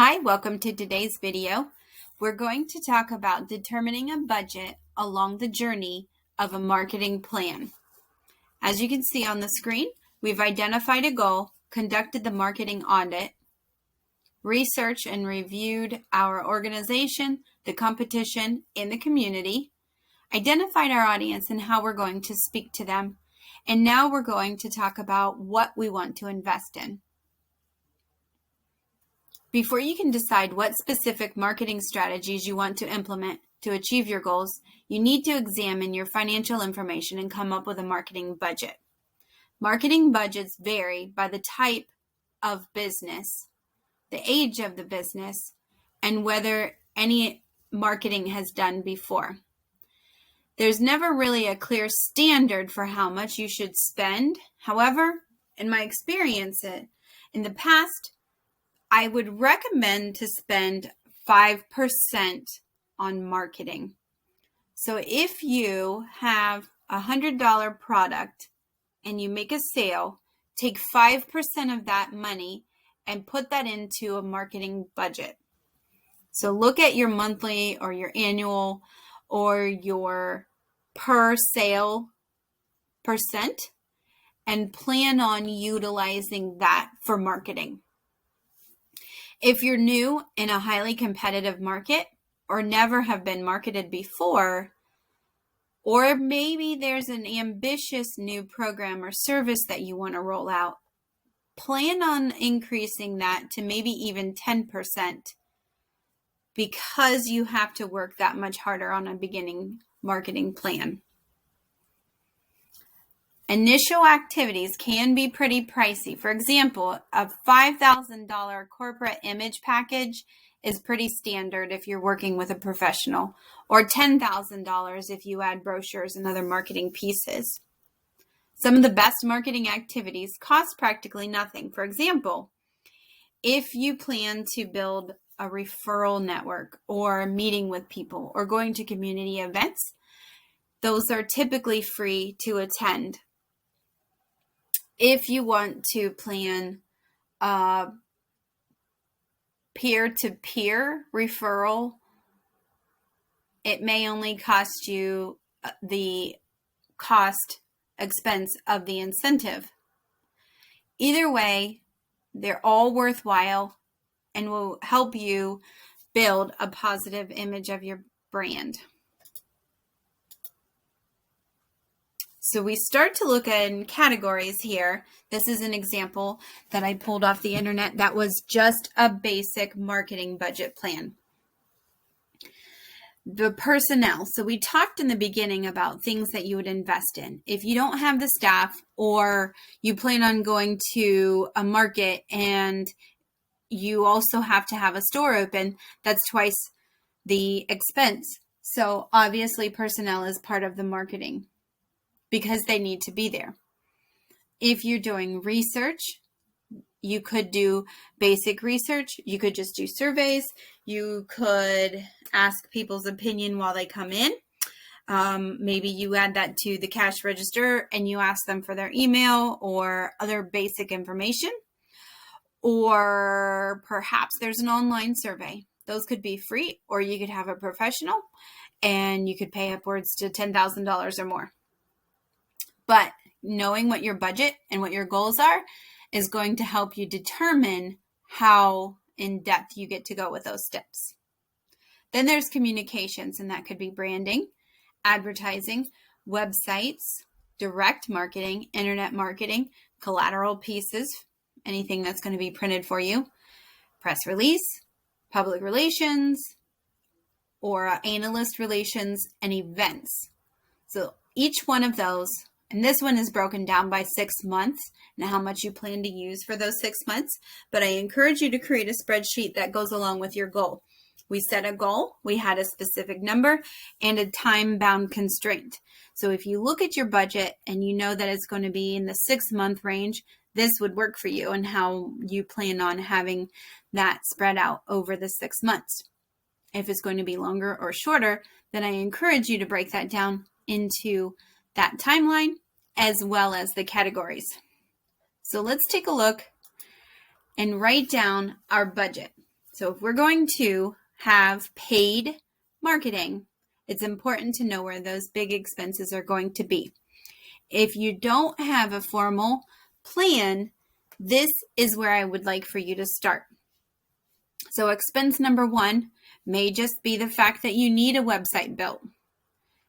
Hi, welcome to today's video. We're going to talk about determining a budget along the journey of a marketing plan. As you can see on the screen, we've identified a goal, conducted the marketing audit, researched and reviewed our organization, the competition, and the community, identified our audience and how we're going to speak to them, and now we're going to talk about what we want to invest in. Before you can decide what specific marketing strategies you want to implement to achieve your goals, you need to examine your financial information and come up with a marketing budget. Marketing budgets vary by the type of business, the age of the business, and whether any marketing has done before. There's never really a clear standard for how much you should spend. However, in my experience in the past, I would recommend to spend 5% on marketing. So if you have a $100 product and you make a sale, take 5% of that money and put that into a marketing budget. So look at your monthly or your annual or your per sale percent and plan on utilizing that for marketing. If you're new in a highly competitive market or never have been marketed before, or maybe there's an ambitious new program or service that you want to roll out, plan on increasing that to maybe even 10% because you have to work that much harder on a beginning marketing plan. Initial activities can be pretty pricey. For example, a $5,000 corporate image package is pretty standard if you're working with a professional, or $10,000 if you add brochures and other marketing pieces. Some of the best marketing activities cost practically nothing. For example, if you plan to build a referral network or meeting with people or going to community events, those are typically free to attend. If you want to plan a peer-to-peer referral, it may only cost you the expense of the incentive. Either way, they're all worthwhile and will help you build a positive image of your brand. So we start to look at categories here. This is an example that I pulled off the internet that was just a basic marketing budget plan. The personnel. So we talked in the beginning about things that you would invest in. If you don't have the staff or you plan on going to a market and you also have to have a store open, that's twice the expense. So obviously personnel is part of the marketing, because they need to be there. If you're doing research, you could do basic research. You could just do surveys. You could ask people's opinion while they come in. Maybe you add that to the cash register and you ask them for their email or other basic information. Or perhaps there's an online survey. Those could be free, or you could have a professional and you could pay upwards to $10,000 or more. But knowing what your budget and what your goals are is going to help you determine how in depth you get to go with those steps. Then there's communications, and that could be branding, advertising, websites, direct marketing, internet marketing, collateral pieces, anything that's going to be printed for you, press release, public relations, or analyst relations, and events. So each one of those, and this one is broken down by 6 months and how much you plan to use for those 6 months. But I encourage you to create a spreadsheet that goes along with your goal. We set a goal, we had a specific number and a time-bound constraint. So if you look at your budget and you know that it's going to be in the 6-month range, this would work for you and how you plan on having that spread out over the 6 months. If it's going to be longer or shorter, then I encourage you to break that down into that timeline as well as the categories. So let's take a look and write down our budget. So if we're going to have paid marketing, it's important to know where those big expenses are going to be. If you don't have a formal plan, this is where I would like for you to start. So expense number 1 may just be the fact that you need a website built.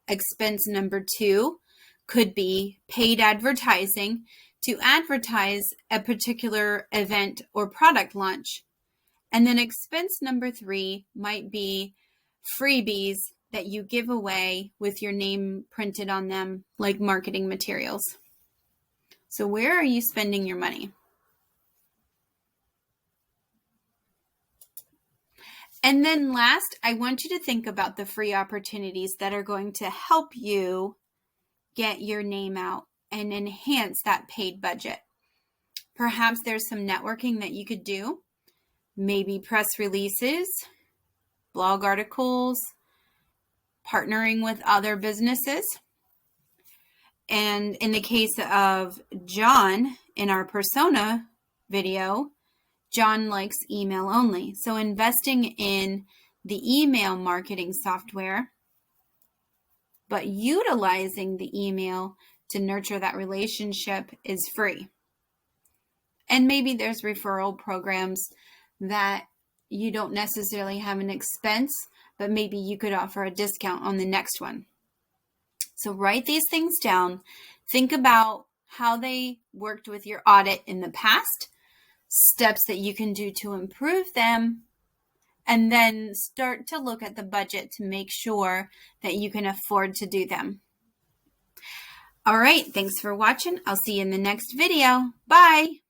Expense number 2 could be paid advertising to advertise a particular event or product launch. And then expense number 3 might be freebies that you give away with your name printed on them, like marketing materials. So where are you spending your money? And then last, I want you to think about the free opportunities that are going to help you get your name out and enhance that paid budget. Perhaps there's some networking that you could do, maybe press releases, blog articles, partnering with other businesses. And in the case of John, in our persona video, John likes email only. So investing in the email marketing software, but utilizing the email to nurture that relationship is free. And maybe there's referral programs that you don't necessarily have an expense, but maybe you could offer a discount on the next one. So write these things down. Think about how they worked with your audit in the past, steps that you can do to improve them, and then start to look at the budget to make sure that you can afford to do them. All right, thanks for watching. I'll see you in the next video. Bye.